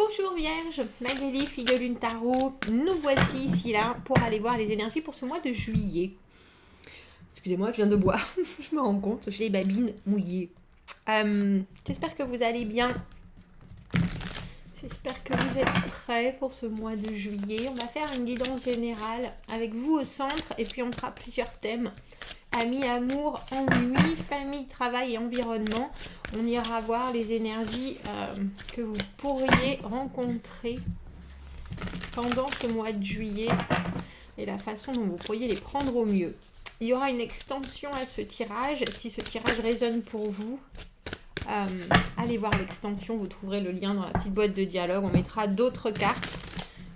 Bonjour Vierge, Magali, fille de Lune Tarot. Nous voici ici là pour aller voir les énergies pour ce mois de juillet. Excusez-moi, je viens de boire, je me rends compte, j'ai les babines mouillées. J'espère que vous allez bien. J'espère que vous êtes prêts pour ce mois de juillet. On va faire une guidance générale avec vous au centre et puis on fera plusieurs thèmes. Amis, amour, ennui, famille, travail et environnement. On ira voir les énergies que vous pourriez rencontrer pendant ce mois de juillet et la façon dont vous pourriez les prendre au mieux. Il y aura une extension à ce tirage. Si ce tirage résonne pour vous, allez voir l'extension. Vous trouverez le lien dans la petite boîte de dialogue. On mettra d'autres cartes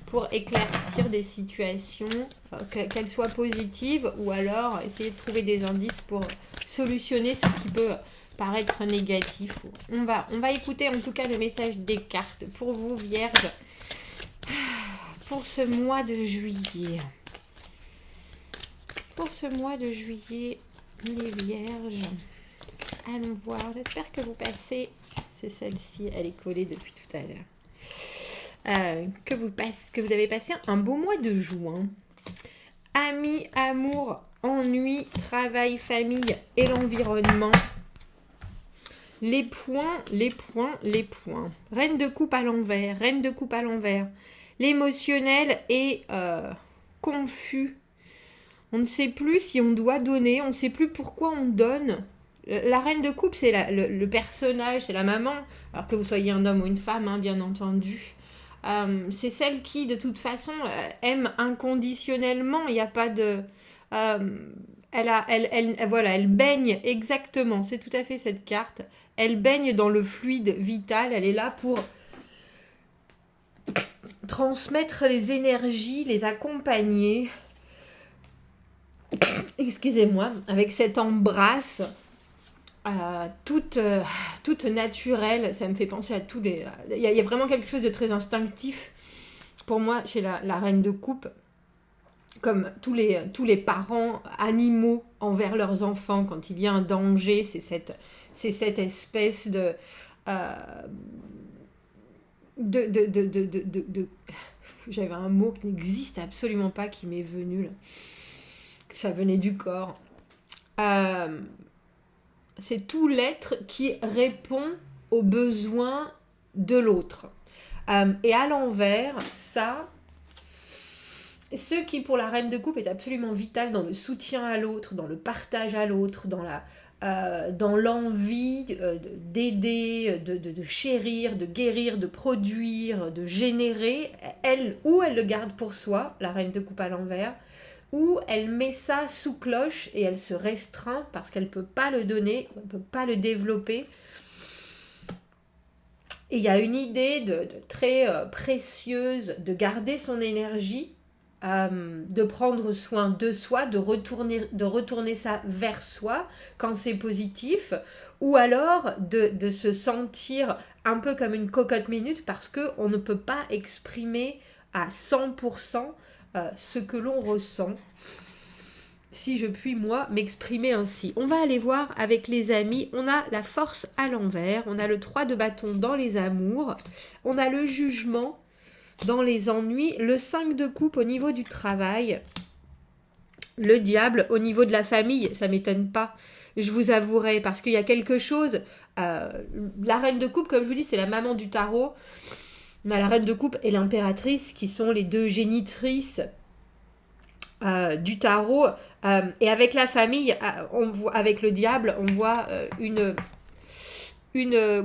pour éclaircir des situations, qu'elles soient positives ou alors essayer de trouver des indices pour solutionner ce qui peut paraître négatif. On va écouter en tout cas le message des cartes pour vous, Vierge, pour ce mois de juillet. Pour ce mois de juillet, les Vierges, allons voir. J'espère que vous passez, c'est celle-ci, elle est collée depuis tout à l'heure. Que vous avez passé un beau mois de juin. Amis, amour, ennui, travail, famille et l'environnement. Les points. Reine de coupe à l'envers. L'émotionnel est confus. On ne sait plus si on doit donner, on ne sait plus pourquoi on donne. La reine de coupe, c'est le personnage, c'est la maman, alors que vous soyez un homme ou une femme, hein, bien entendu. C'est celle qui, de toute façon, aime inconditionnellement. Il n'y a pas de... elle baigne exactement. C'est tout à fait cette carte. Elle baigne dans le fluide vital. Elle est là pour transmettre les énergies, les accompagner. Excusez-moi, avec cette embrasse toute naturelle. Ça me fait penser à tous les... Il y a vraiment quelque chose de très instinctif pour moi chez la reine de coupe, comme tous les parents animaux envers leurs enfants quand il y a un danger. C'est cette espèce de j'avais un mot qui n'existe absolument pas qui m'est venu là. Ça venait du corps. C'est tout l'être qui répond aux besoins de l'autre. Et à l'envers, ça, ce qui pour la reine de coupe est absolument vital dans le soutien à l'autre, dans le partage à l'autre, dans l'envie d'aider, de chérir, de guérir, de produire, de générer, elle le garde pour soi, la reine de coupe à l'envers, ou elle met ça sous cloche et elle se restreint parce qu'elle ne peut pas le donner, elle ne peut pas le développer. Et il y a une idée de très précieuse de garder son énergie, de prendre soin de soi, de retourner ça vers soi quand c'est positif, ou alors de se sentir un peu comme une cocotte minute parce qu'on ne peut pas exprimer à 100% ce que l'on ressent, si je puis moi m'exprimer ainsi. On va aller voir avec les amis. On a la force à l'envers, on a le 3 de bâton dans les amours, on a le jugement dans les ennuis, le 5 de coupe au niveau du travail, le diable au niveau de la famille. Ça m'étonne pas, je vous avouerai, parce qu'il y a quelque chose, la reine de coupe, comme je vous dis, c'est la maman du tarot. On a la reine de coupe et l'impératrice qui sont les deux génitrices du tarot. Et avec la famille, avec le diable, on voit une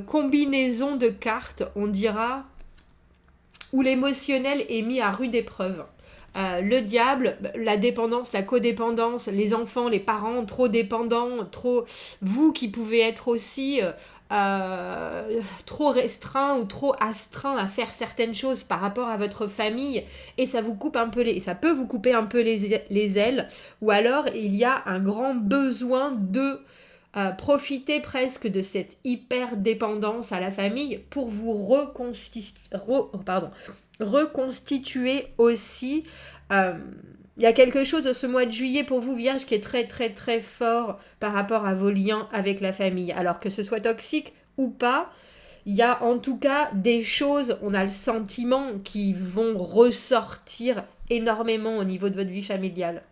combinaison de cartes, on dira, où l'émotionnel est mis à rude épreuve. Le diable, la dépendance, la codépendance, les enfants, les parents trop dépendants, vous qui pouvez être aussi trop restreint ou trop astreint à faire certaines choses par rapport à votre famille, et ça vous coupe un peu ça peut vous couper un peu les ailes, ou alors il y a un grand besoin de profiter presque de cette hyper dépendance à la famille pour vous reconstituer aussi. Il y a quelque chose de ce mois de juillet pour vous, Vierge, qui est très très très fort par rapport à vos liens avec la famille. Alors que ce soit toxique ou pas, il y a en tout cas des choses, on a le sentiment, qui vont ressortir énormément au niveau de votre vie familiale.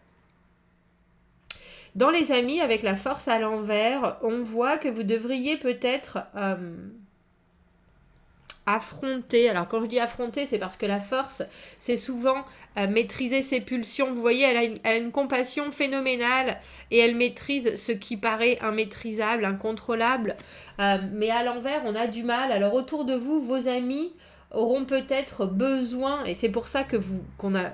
Dans les amis, avec la force à l'envers, on voit que vous devriez peut-être affronter. Alors quand je dis affronter, c'est parce que la force, c'est souvent maîtriser ses pulsions. Vous voyez, elle a une compassion phénoménale et elle maîtrise ce qui paraît immaîtrisable, incontrôlable. Mais à l'envers, on a du mal. Alors autour de vous, vos amis auront peut-être besoin, et c'est pour ça que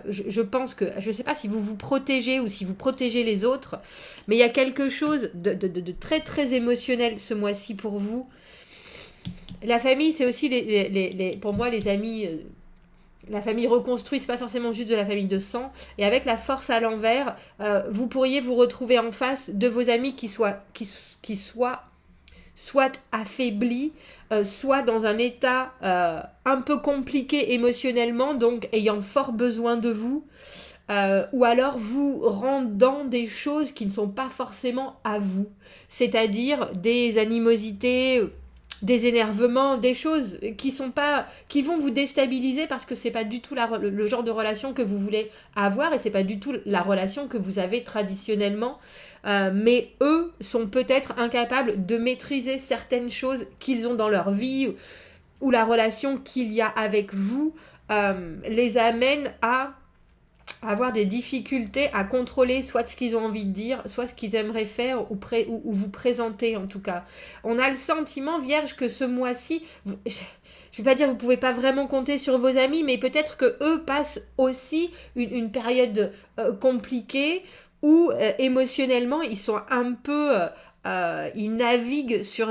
je pense que, je ne sais pas si vous vous protégez ou si vous protégez les autres, mais il y a quelque chose de très très émotionnel ce mois-ci pour vous. La famille, c'est aussi, pour moi, les amis, la famille reconstruite, c'est pas forcément juste de la famille de sang, et avec la force à l'envers, vous pourriez vous retrouver en face de vos amis qui soient soit affaiblis, soit dans un état un peu compliqué émotionnellement, donc ayant fort besoin de vous, ou alors vous rendant des choses qui ne sont pas forcément à vous, c'est-à-dire des animosités, des énervements, des choses qui vont vous déstabiliser parce que c'est pas du tout le genre de relation que vous voulez avoir et c'est pas du tout la relation que vous avez traditionnellement. Mais eux sont peut-être incapables de maîtriser certaines choses qu'ils ont dans leur vie ou la relation qu'il y a avec vous les amène à avoir des difficultés à contrôler soit ce qu'ils ont envie de dire, soit ce qu'ils aimeraient faire ou vous présenter en tout cas. On a le sentiment, Vierge, que ce mois-ci, je vais pas dire que vous pouvez pas vraiment compter sur vos amis, mais peut-être que eux passent aussi une période compliquée où émotionnellement ils sont un peu, ils naviguent sur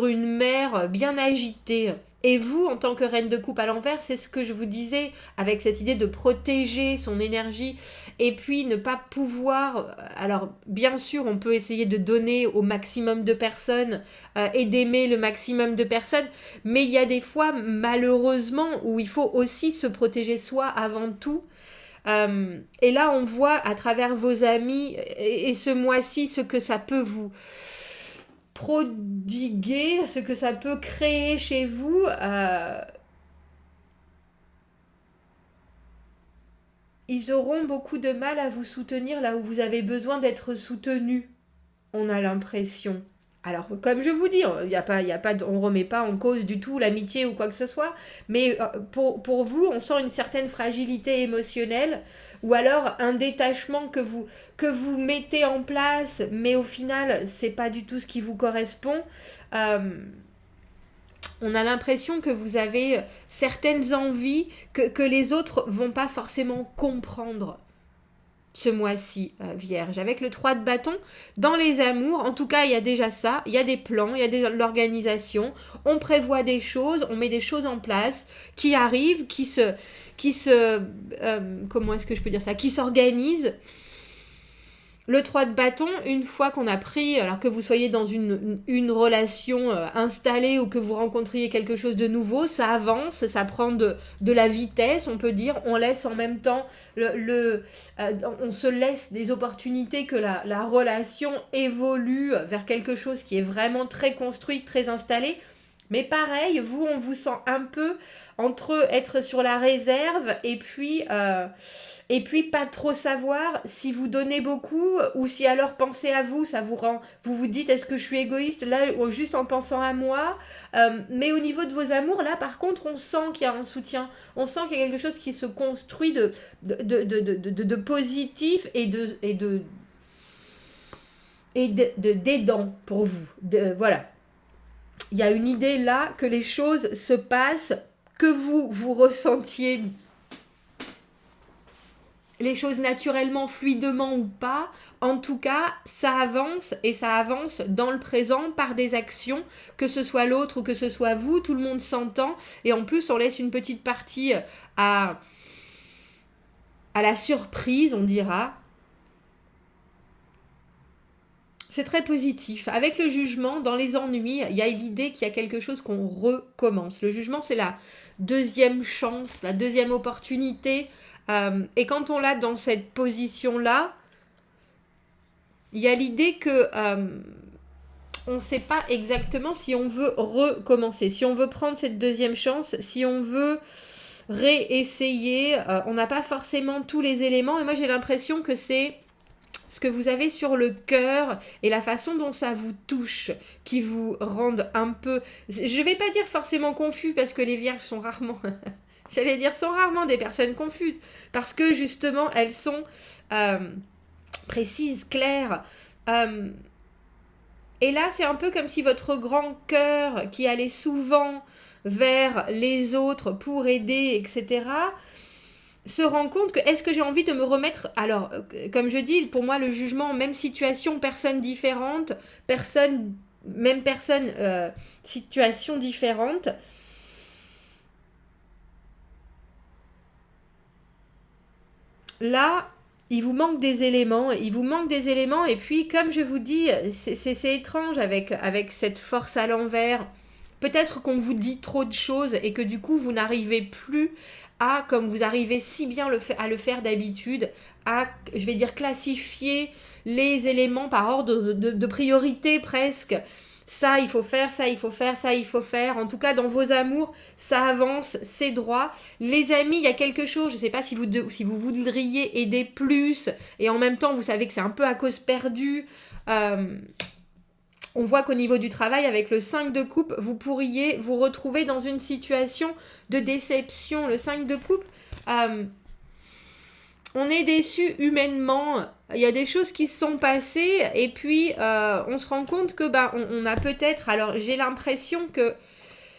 une mer bien agitée. Et vous, en tant que reine de coupe à l'envers, c'est ce que je vous disais, avec cette idée de protéger son énergie, et puis ne pas pouvoir... Alors, bien sûr, on peut essayer de donner au maximum de personnes et d'aimer le maximum de personnes, mais il y a des fois, malheureusement, où il faut aussi se protéger soi avant tout. Et là, on voit à travers vos amis, et ce mois-ci, ce que ça peut vous prodiguer, ce que ça peut créer chez vous. Ils auront beaucoup de mal à vous soutenir là où vous avez besoin d'être soutenu, on a l'impression. Alors, comme je vous dis, on ne remet pas en cause du tout l'amitié ou quoi que ce soit, mais pour vous, on sent une certaine fragilité émotionnelle, ou alors un détachement que vous mettez en place, mais au final, c'est pas du tout ce qui vous correspond. On a l'impression que vous avez certaines envies que les autres vont pas forcément comprendre ce mois-ci, Vierge. Avec le 3 de bâton, dans les amours, en tout cas, il y a déjà ça, il y a des plans, il y a de l'organisation, on prévoit des choses, on met des choses en place qui arrivent, comment est-ce que je peux dire ça, qui s'organisent. Le 3 de bâton, une fois qu'on a pris, alors que vous soyez dans une relation installée ou que vous rencontriez quelque chose de nouveau, ça avance, ça prend de la vitesse, on peut dire. On laisse en même temps, on se laisse des opportunités que la relation évolue vers quelque chose qui est vraiment très construit, très installé. Mais pareil, vous, on vous sent un peu entre être sur la réserve et puis pas trop savoir si vous donnez beaucoup ou si alors penser à vous, ça vous rend... Vous dites, est-ce que je suis égoïste là, juste en pensant à moi mais au niveau de vos amours, là, par contre, on sent qu'il y a un soutien. On sent qu'il y a quelque chose qui se construit de positif et d'aidant pour vous. Voilà. Il y a une idée là que les choses se passent, que vous ressentiez les choses naturellement, fluidement ou pas. En tout cas, ça avance et ça avance dans le présent par des actions, que ce soit l'autre ou que ce soit vous, tout le monde s'entend et en plus on laisse une petite partie à la surprise, on dira. C'est très positif. Avec le jugement, dans les ennuis, il y a l'idée qu'il y a quelque chose qu'on recommence. Le jugement, c'est la deuxième chance, la deuxième opportunité. Et quand on l'a dans cette position-là, il y a l'idée que on ne sait pas exactement si on veut recommencer, si on veut prendre cette deuxième chance, si on veut réessayer. On n'a pas forcément tous les éléments. Et moi, j'ai l'impression que c'est ce que vous avez sur le cœur et la façon dont ça vous touche qui vous rendent un peu... Je ne vais pas dire forcément confus parce que les vierges sont rarement... J'allais dire sont rarement des personnes confuses. Parce que justement, elles sont précises, claires. Et là, c'est un peu comme si votre grand cœur qui allait souvent vers les autres pour aider, etc., se rend compte que est-ce que j'ai envie de me remettre... Alors, comme je dis, pour moi, le jugement, même situation, personne différente, même personne, situation différente. Là, il vous manque des éléments, et puis, comme je vous dis, c'est étrange avec cette force à l'envers. Peut-être qu'on vous dit trop de choses et que du coup, vous n'arrivez plus à, comme vous arrivez si bien à le faire d'habitude, à, je vais dire, classifier les éléments par ordre de priorité presque. Ça, il faut faire, ça, il faut faire, ça, il faut faire. En tout cas, dans vos amours, ça avance, c'est droit. Les amis, il y a quelque chose, je ne sais pas si vous voudriez aider plus, et en même temps, vous savez que c'est un peu à cause perdue. On voit qu'au niveau du travail, avec le 5 de coupe, vous pourriez vous retrouver dans une situation de déception. Le 5 de coupe, on est déçu humainement. Il y a des choses qui se sont passées et puis on se rend compte que on a peut-être... Alors j'ai l'impression que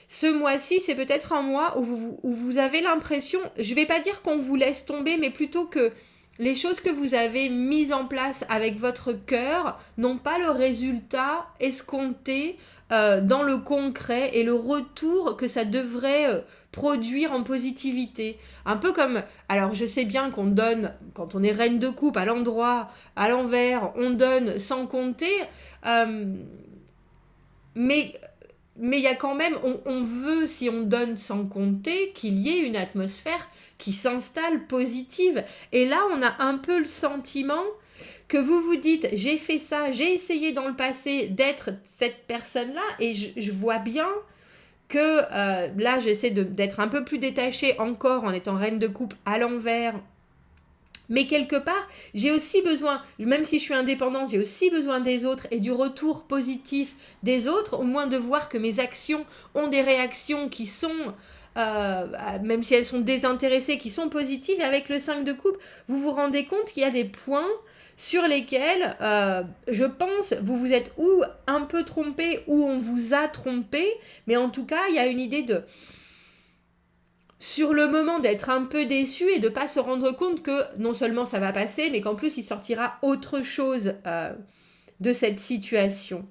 ce mois-ci, c'est peut-être un mois où vous avez l'impression... Je ne vais pas dire qu'on vous laisse tomber, mais plutôt que les choses que vous avez mises en place avec votre cœur n'ont pas le résultat escompté dans le concret et le retour que ça devrait produire en positivité. Un peu comme... Alors, je sais bien qu'on donne, quand on est reine de coupe, à l'endroit, à l'envers, on donne sans compter, mais il y a quand même... On veut, si on donne sans compter, qu'il y ait une atmosphère qui s'installe positive. Et là, on a un peu le sentiment que vous vous dites, j'ai fait ça, j'ai essayé dans le passé d'être cette personne-là, et je vois bien que là, j'essaie d'être un peu plus détachée encore en étant reine de coupe à l'envers. Mais quelque part, j'ai aussi besoin, même si je suis indépendante, j'ai aussi besoin des autres et du retour positif des autres, au moins de voir que mes actions ont des réactions qui sont... même si elles sont désintéressées, qui sont positives. Et avec le 5 de coupe, vous vous rendez compte qu'il y a des points sur lesquels, je pense, vous vous êtes ou un peu trompé, ou on vous a trompé, mais en tout cas, il y a une idée de... Sur le moment d'être un peu déçu et de ne pas se rendre compte que non seulement ça va passer, mais qu'en plus il sortira autre chose de cette situation.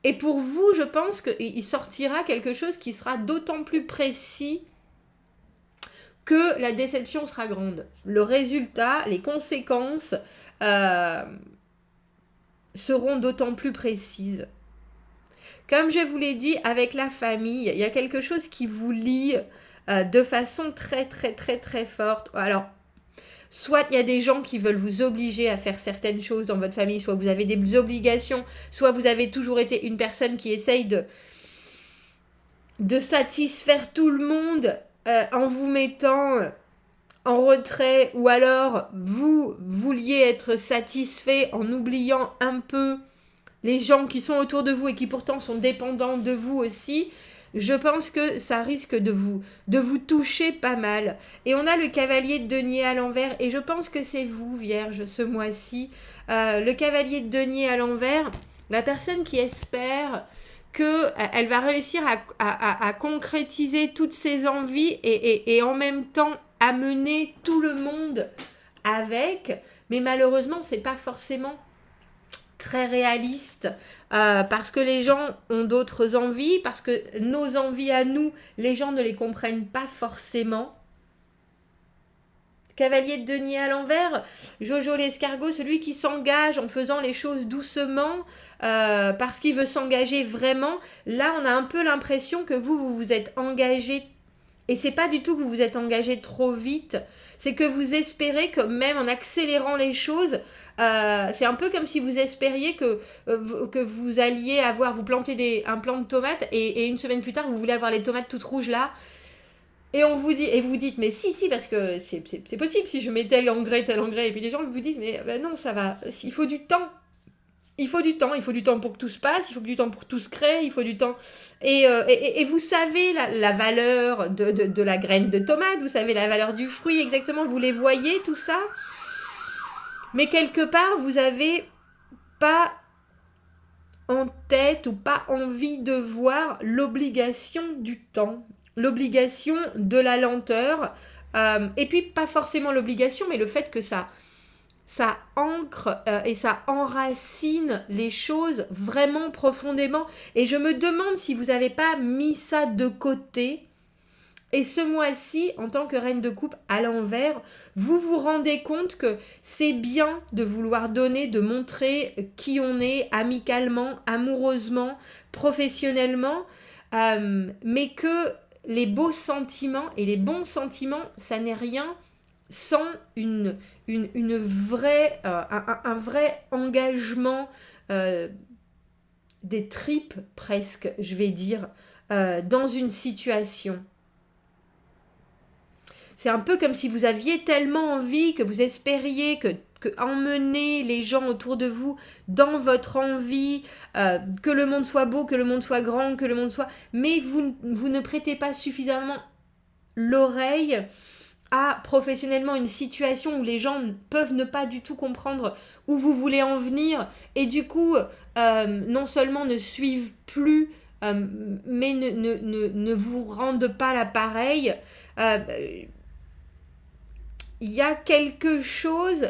Et pour vous, je pense qu'il sortira quelque chose qui sera d'autant plus précis que la déception sera grande. Le résultat, les conséquences seront d'autant plus précises. Comme je vous l'ai dit, avec la famille, il y a quelque chose qui vous lie de façon très très très très forte. Alors, soit il y a des gens qui veulent vous obliger à faire certaines choses dans votre famille, soit vous avez des obligations, soit vous avez toujours été une personne qui essaye de satisfaire tout le monde en vous mettant en retrait, ou alors vous vouliez être satisfait en oubliant un peu les gens qui sont autour de vous et qui pourtant sont dépendants de vous aussi. Je pense que ça risque de vous toucher pas mal. Et on a le cavalier de denier à l'envers, et je pense que c'est vous, Vierge, ce mois-ci. Le cavalier de denier à l'envers, la personne qui espère qu'elle va réussir à concrétiser toutes ses envies et en même temps amener tout le monde avec, mais malheureusement, c'est pas forcément très réaliste, parce que les gens ont d'autres envies, parce que nos envies à nous, les gens ne les comprennent pas forcément. Cavalier de denier à l'envers, Jojo l'escargot, celui qui s'engage en faisant les choses doucement, parce qu'il veut s'engager vraiment. Là, on a un peu l'impression que vous vous êtes engagé Et c'est pas du tout que vous vous êtes engagé trop vite, c'est que vous espérez que même en accélérant les choses, c'est un peu comme si vous espériez que vous alliez vous planter un plant de tomates et une semaine plus tard vous voulez avoir les tomates toutes rouges là. Et on vous dit, et vous dites, mais si, parce que c'est possible, si je mets tel engrais, et puis les gens vous disent, mais ben non, ça va, il faut du temps. Il faut du temps, pour que tout se passe, il faut du temps pour que tout se crée, il faut du temps. Et vous savez la valeur de la graine de tomate, vous savez la valeur du fruit exactement, vous les voyez, tout ça. Mais quelque part, vous n'avez pas en tête ou pas envie de voir l'obligation du temps, l'obligation de la lenteur, et puis pas forcément l'obligation, mais le fait que ça ancre et ça enracine les choses vraiment profondément. Et je me demande si vous n'avez pas mis ça de côté. Et ce mois-ci, en tant que reine de coupe à l'envers, vous vous rendez compte que c'est bien de vouloir donner, de montrer qui on est amicalement, amoureusement, professionnellement, mais que les beaux sentiments et les bons sentiments, ça n'est rien sans une vraie, un vrai engagement des tripes presque, je vais dire, dans une situation. C'est un peu comme si vous aviez tellement envie, que vous espériez que emmener les gens autour de vous dans votre envie, que le monde soit beau, que le monde soit grand, que le monde soit... Mais vous ne prêtez pas suffisamment l'oreille à professionnellement une situation où les gens peuvent ne pas du tout comprendre où vous voulez en venir et du coup non seulement ne suivent plus mais ne vous rendent pas l'appareil. Il y a quelque chose,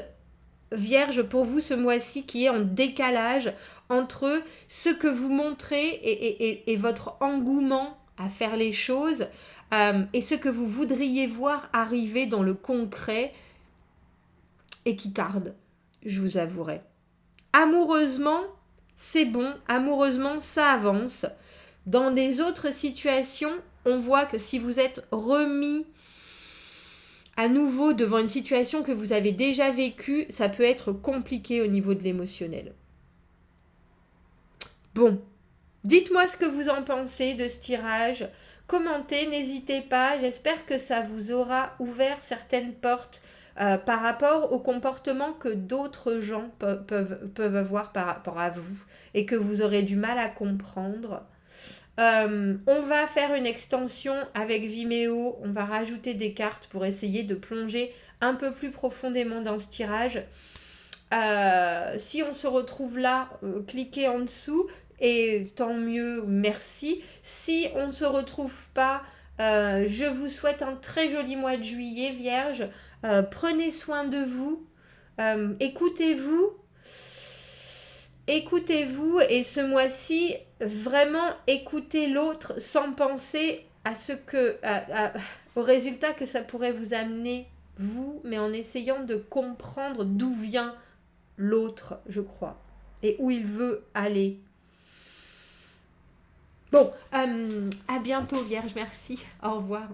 Vierge, pour vous ce mois-ci qui est en décalage entre ce que vous montrez et votre engouement à faire les choses et ce que vous voudriez voir arriver dans le concret et qui tarde, je vous avouerai. Amoureusement, c'est bon, amoureusement, ça avance. Dans des autres situations, on voit que si vous êtes remis à nouveau devant une situation que vous avez déjà vécue, ça peut être compliqué au niveau de l'émotionnel. Bon, dites-moi ce que vous en pensez de ce tirage. Commentez, n'hésitez pas. J'espère que ça vous aura ouvert certaines portes par rapport au comportement que d'autres gens peuvent avoir par rapport à vous et que vous aurez du mal à comprendre. On va faire une extension avec Vimeo, on va rajouter des cartes pour essayer de plonger un peu plus profondément dans ce tirage. Si on se retrouve là, cliquez en dessous et tant mieux, merci. Si on ne se retrouve pas, je vous souhaite un très joli mois de juillet, Vierge. Prenez soin de vous, écoutez-vous. Écoutez-vous et ce mois-ci, vraiment écoutez l'autre sans penser à ce que, au résultat que ça pourrait vous amener, vous, mais en essayant de comprendre d'où vient l'autre, je crois, et où il veut aller. Bon, à bientôt, Vierge, merci, au revoir.